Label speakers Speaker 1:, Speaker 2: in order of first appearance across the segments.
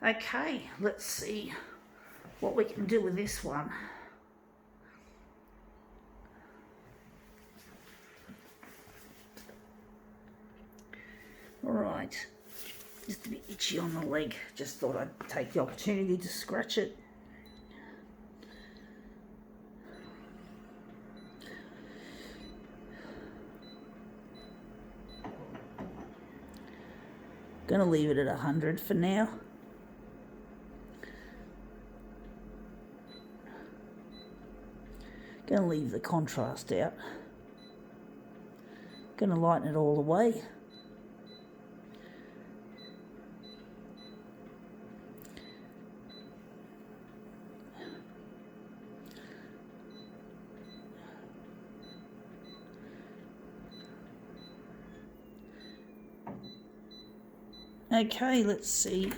Speaker 1: Okay, let's see what we can do with this one. Alright, just a bit itchy on the leg. Just thought I'd take the opportunity to scratch it. Gonna leave it at 100 for now. Gonna leave the contrast out. Gonna lighten it all the way. Okay, let's see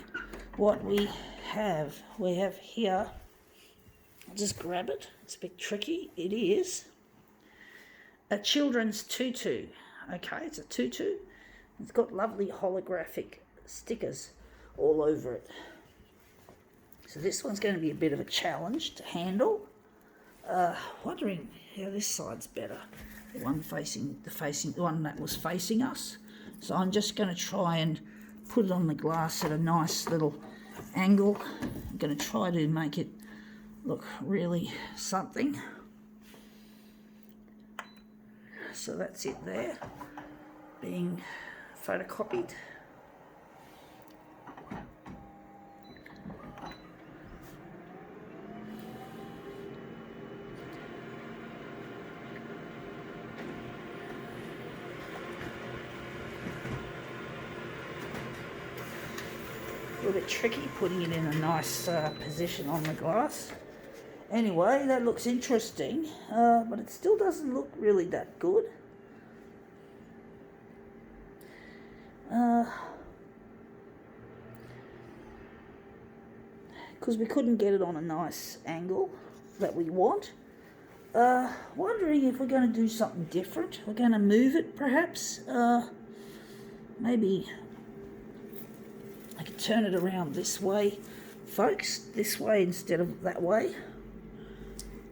Speaker 1: what we have. We have here, I'll just grab it, it's a bit tricky, it is a children's tutu. Okay, it's a tutu, it's got lovely holographic stickers all over it. So this one's going to be a bit of a challenge to handle. Wondering how this side's better, the one that was facing us. So I'm just going to try and put it on the glass at a nice little angle. I'm going to try to make it look really something. So that's it there, being photocopied. A little bit tricky putting it in a nice position on the glass. Anyway, that looks interesting, but it still doesn't look really that good. Because we couldn't get it on a nice angle that we want. Wondering if we're going to do something different. We're going to move it perhaps. Maybe I could turn it around this way, folks, this way instead of that way.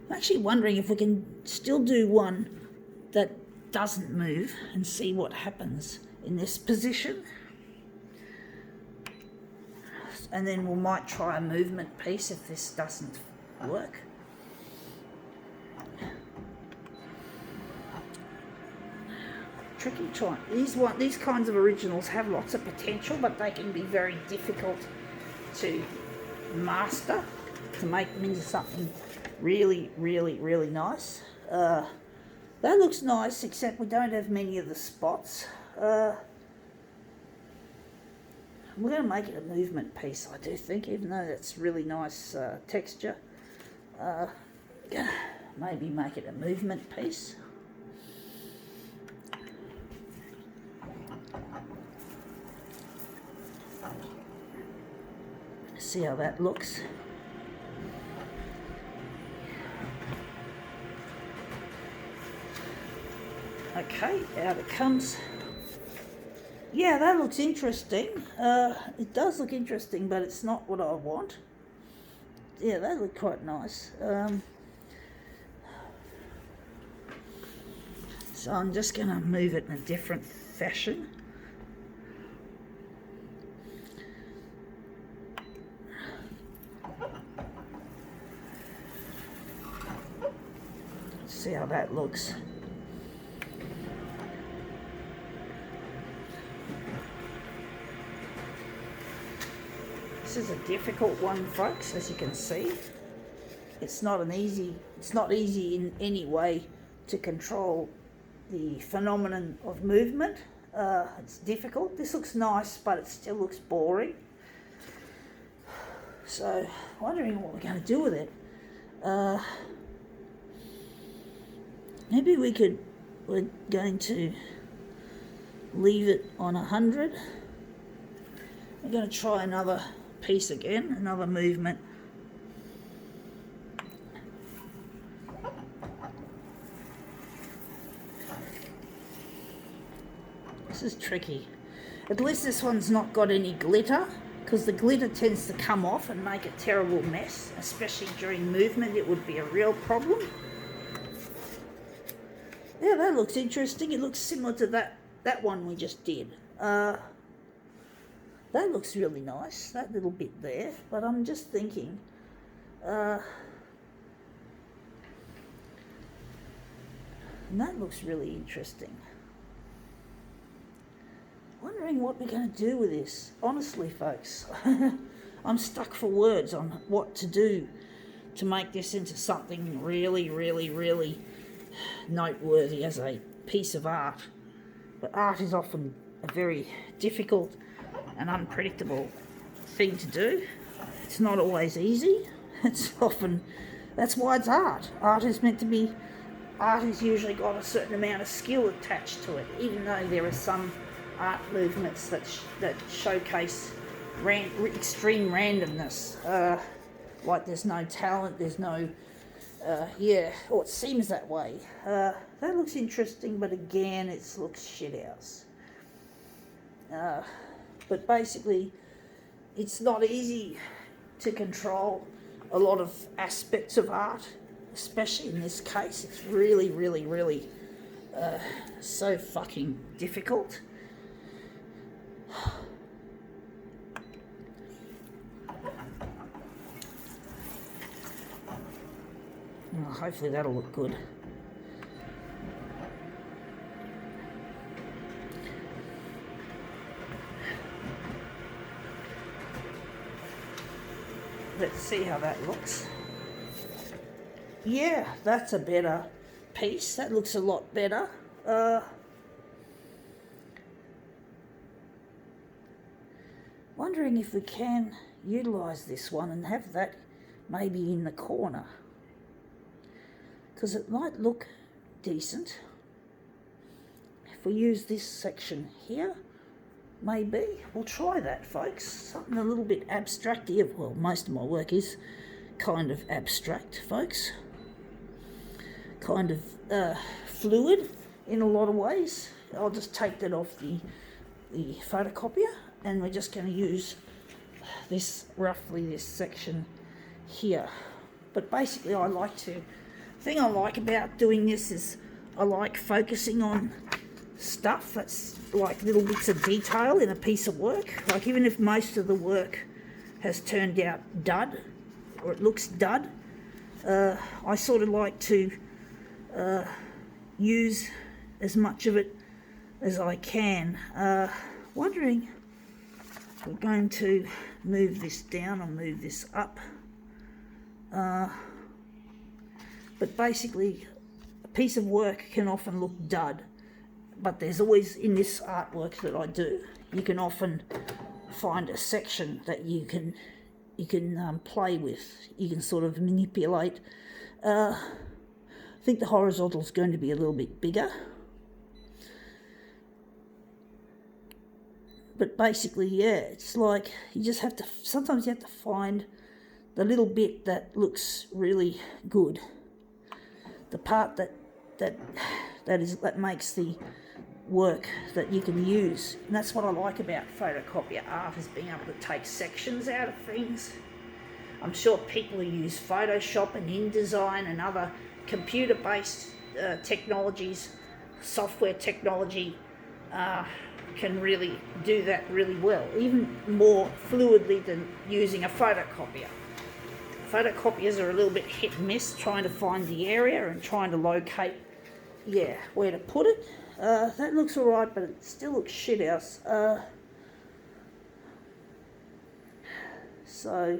Speaker 1: I'm actually wondering if we can still do one that doesn't move and see what happens in this position. And then we might try a movement piece if this doesn't work. Tricky trying. These kinds of originals have lots of potential, but they can be very difficult to master, to make them into something really, really, really nice. That looks nice, except we don't have many of the spots. We're going to make it a movement piece, I do think, even though that's really nice texture. Maybe make it a movement piece. See how that looks. Okay, out it comes. Yeah, that looks interesting. It does look interesting, but it's not what I want. Yeah, that looked quite nice. So I'm just going to move it in a different fashion. See how that looks. This is a difficult one, folks, as you can see. It's not easy in any way to control the phenomenon of movement. It's difficult. This looks nice, but it still looks boring. So, wondering what we're going to do with it. Maybe we're going to leave it on 100. We're going to try another piece again, another movement. This is tricky. At least this one's not got any glitter, because the glitter tends to come off and make a terrible mess, especially during movement. It would be a real problem. Yeah, that looks interesting. It looks similar to that one we just did. That looks really nice, that little bit there. But I'm just thinking, and that looks really interesting. Wondering what we're going to do with this. Honestly, folks, I'm stuck for words on what to do to make this into something really, really, really noteworthy as a piece of art. But art is often a very difficult and unpredictable thing to do. It's not always easy. It's often, that's why it's art. Art is usually got a certain amount of skill attached to it, even though there are some art movements that showcase extreme randomness. Like there's no talent, there's no, or it seems that way. That looks interesting, but again, it looks shithouse. But basically, it's not easy to control a lot of aspects of art, especially in this case. It's really, really, really so fucking difficult. Well, hopefully that'll look good. Let's see how that looks. Yeah, that's a better piece. That looks a lot better. Wondering if we can utilise this one and have that maybe in the corner, because it might look decent if we use this section here. Maybe we'll try that, folks. Something a little bit abstract here. Well, most of my work is kind of abstract, folks. Kind of fluid in a lot of ways. I'll just take that off the photocopier, and we're just going to use roughly this section here. But basically, the thing I like about doing this is I like focusing on stuff that's like little bits of detail in a piece of work. Like even if most of the work has turned out dud, or it looks dud, I sort of like to use as much of it as I can. Wondering if we're going to move this down or move this up. But basically, a piece of work can often look dud, but there's always, in this artwork that I do, you can often find a section that you can play with. You can sort of manipulate. I think the horizontal is going to be a little bit bigger. But basically, yeah, it's like sometimes you have to find the little bit that looks really good. The part that makes the work that you can use. And that's what I like about photocopier art, is being able to take sections out of things. I'm sure people who use Photoshop and InDesign and other computer-based technologies, software technology, can really do that really well, even more fluidly than using a photocopier. Photocopiers are a little bit hit and miss, trying to find the area and trying to locate, where to put it. That looks alright, but it still looks shithouse. So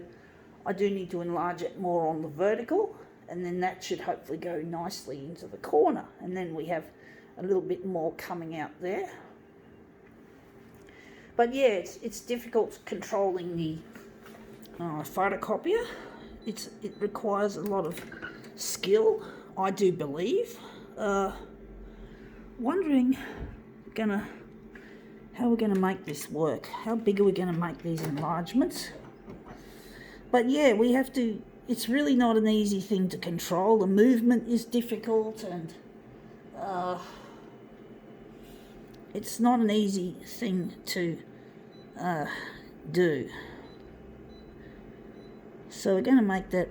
Speaker 1: I do need to enlarge it more on the vertical, and then that should hopefully go nicely into the corner, and then we have a little bit more coming out there. But yeah, it's difficult controlling the photocopier. It requires a lot of skill, I do believe. Wondering how we're gonna make this work. How big are we gonna make these enlargements? But yeah, we have to. It's really not an easy thing to control. The movement is difficult, and it's not an easy thing to do. So we're going to make that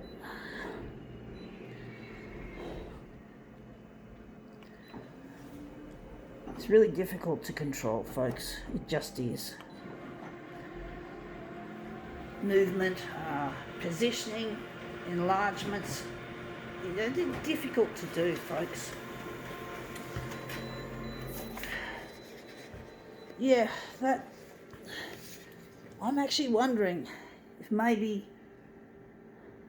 Speaker 1: it's really difficult to control, folks. It just is. Movement, positioning, enlargements, they're difficult to do, folks. Yeah, I'm actually wondering if maybe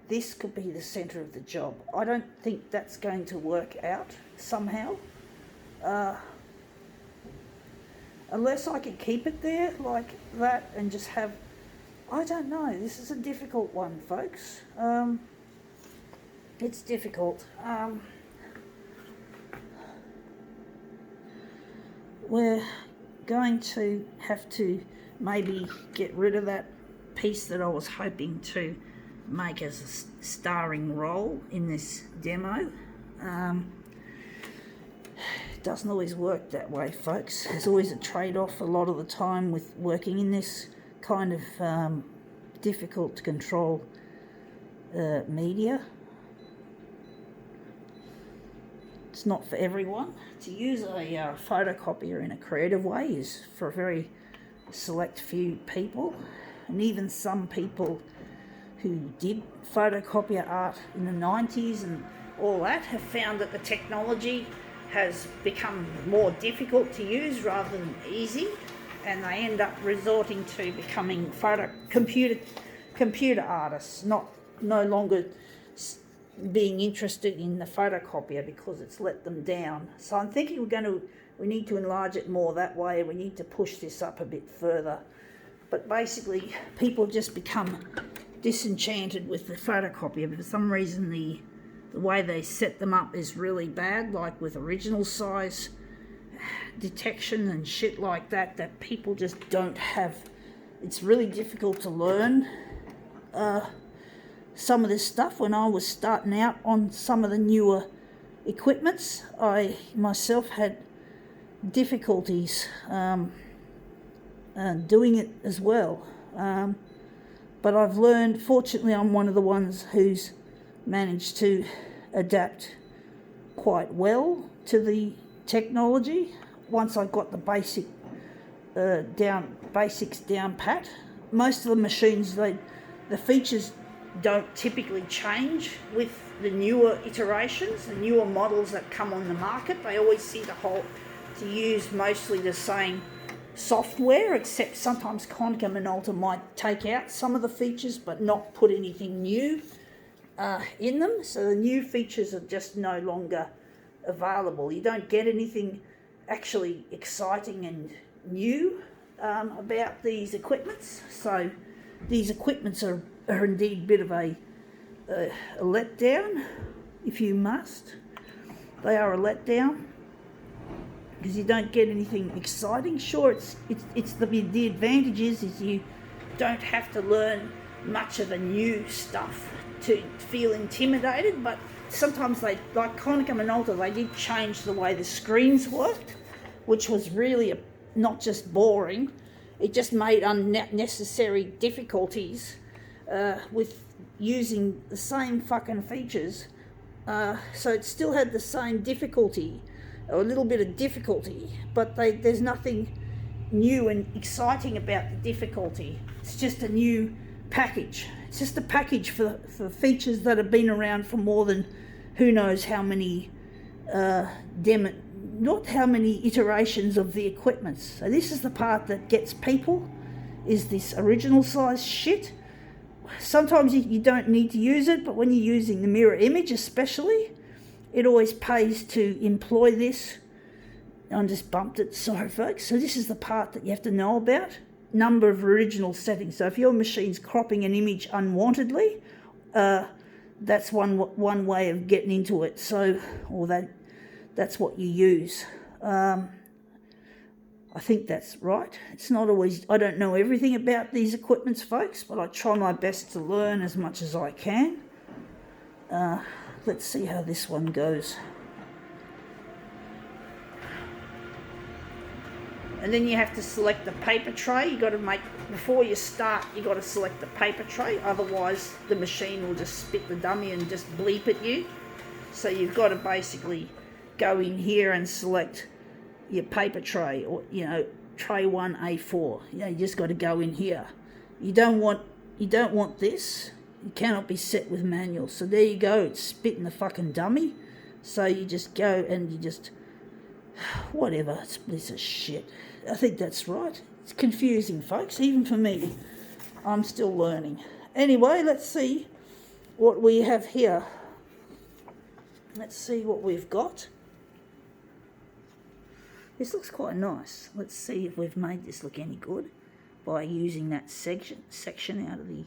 Speaker 1: this could be the centre of the job. I don't think that's going to work out somehow. Unless I can keep it there like that and just have, I don't know, this is a difficult one, folks. It's difficult. We're going to have to maybe get rid of that piece that I was hoping to make as a starring role in this demo. It doesn't always work that way, folks. There's always a trade-off a lot of the time with working in this kind of difficult to control media. It's not for everyone. To use a photocopier in a creative way is for a very select few people, and even some people who did photocopier art in the 90s and all that have found that the technology has become more difficult to use rather than easy, and they end up resorting to becoming computer artists, no longer being interested in the photocopier because it's let them down. So I'm thinking we need to enlarge it more that way. We need to push this up a bit further. But basically, people just become disenchanted with the photocopier. For some reason, the way they set them up is really bad, like with original size detection and shit like that, that people just don't have. It's really difficult to learn some of this stuff. When I was starting out on some of the newer equipments, I myself had difficulties doing it as well. But I've learned, fortunately I'm one of the ones who's managed to adapt quite well to the technology. Once I got the basics down pat. Most of the machines, the features don't typically change with the newer iterations, the newer models that come on the market. They always seem to use mostly the same software, except sometimes Konica Minolta might take out some of the features but not put anything new in them. So the new features are just no longer available. You don't get anything actually exciting and new about these equipments. So these equipments are indeed a bit of a letdown, if you must. They are a letdown because you don't get anything exciting. Sure, it's the advantage is you don't have to learn much of the new stuff to feel intimidated, but sometimes they, like Konica Minolta, they did change the way the screens worked, which was really not just boring, it just made unnecessary difficulties with using the same fucking features. So it still had the same difficulty, or a little bit of difficulty, but there's nothing new and exciting about the difficulty. It's just a new package. It's just a package for features that have been around for more than who knows how many not how many iterations of the equipment. So this is the part that gets people, is this original size shit. Sometimes you don't need to use it, but when you're using the mirror image especially, it always pays to employ this. I just bumped it, sorry folks. So this is the part that you have to know about. Number of original settings. So if your machine's cropping an image unwantedly, that's one way of getting into it. So, or that's what you use. I think that's right. It's not always, I don't know everything about these equipments, folks, but I try my best to learn as much as I can. Let's see how this one goes. And then you have to select the paper tray. You got to make, before you start, you got to select the paper tray. Otherwise, the machine will just spit the dummy and just bleep at you. So you've got to basically go in here and select your paper tray, or tray 1A4. You just got to go in here. You don't want this. It cannot be set with manual. So there you go. It's spitting the fucking dummy. So you just go and you just whatever. It's a piece of shit. I think that's right. It's confusing, folks, even for me. I'm still learning. Anyway, let's see what we have here. Let's see what we've got. This looks quite nice. Let's see if we've made this look any good by using that section out of the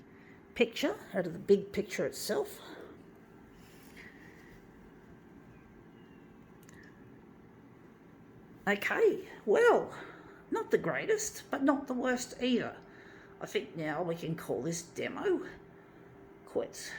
Speaker 1: picture, out of the big picture itself. Okay, well, not the greatest, but not the worst either. I think now we can call this demo quits.